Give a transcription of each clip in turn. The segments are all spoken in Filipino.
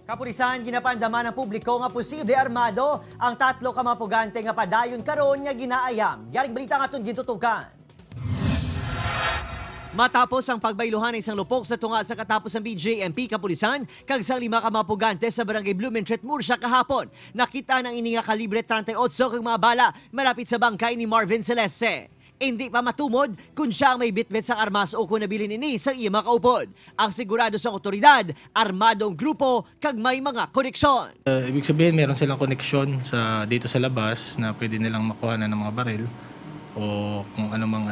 Kapulisan ginapandama ng publiko nga posible armado ang tatlo ka mga pugante nga padayon karon nga ginaayam. Yaring balita nga itong gintutukan. Matapos ang pagbayluhan ng isang lupok sa tunga sa katapos ng BJMP Kapulisan, kag sa 5 ka mga pugante sa barangay Blumentritt, Murcia kahapon, nakita ng ini nga kalibre 38 kag mga bala malapit sa bangkay ni Marvin Celeste. Hindi pa matumod kung siya ang may bitbit sa armas o kung nabilin ini sa iya makaupod. Ang sigurado sa otoridad, armadong grupo kag may mga koneksyon. Ibig sabihin meron silang koneksyon dito sa labas na pwede nilang makuha na ng mga baril o kung ano mang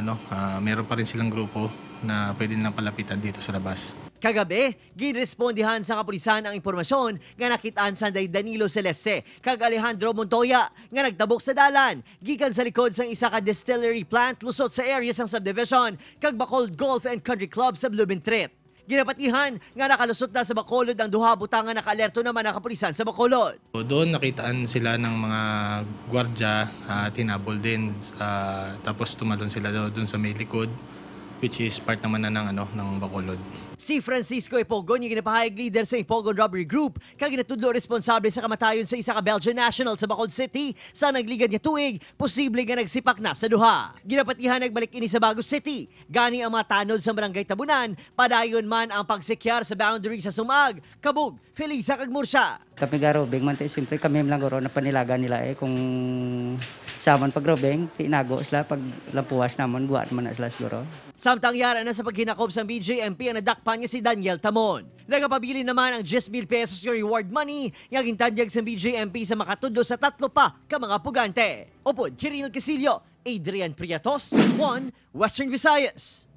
meron pa rin silang grupo na pwede nilang palapitan dito sa labas. Kagabi, girespondihan sa kapulisan ang impormasyon nga nakitaan sa Danilo Celeste kag Alejandro Montoya nga nagtabok sa dalan gikan sa likod sang isa ka distillery plant lusot sa area sang subdivision kag Bacolod Golf and Country Club sa Blumentritt. Ginapatihan nga nakalusot na sa Bacolod ang duha butangan nakaalerto naman ang kapulisan sa Bacolod. Doon nakitaan sila ng mga gwardya at hinabol din. Tapos tumalon sila doon sa may likod, which is part naman na ng Bacolod. Si Francisco Ipogon, yung ginapahayag leader sa Ipogon Robbery Group, kag ginatudlo responsable sa kamatayon sa isa ka Belgian national sa Bacolod City sa nagligad niya tuig, posible nga nagsipak na sa duha. Ginapatihan nagbalik ini sa Bago City. Gani ang mga tanod sa barangay Tabunan, padayon man ang pagsekyar sa boundary sa Sumag, Kabug, Felisa kag Murcia. Kami garobeng man tayo, siyempre kami lang garo na panilaga nila kung saman pag robeng, tinago sila pag lampuwas naman, guwaan man na sila siguro. Samtang yara na sa paghinakop sa BJMP ang nadakpan niya si Daniel Tamon. Nagapabili naman ang 10,000 pesos yung reward money yung gintadyag sa BJMP sa makatudlo sa tatlo pa ka mga pugante. Upod, Kiril Casillo, Adrian Priatos, 1 Western Visayas.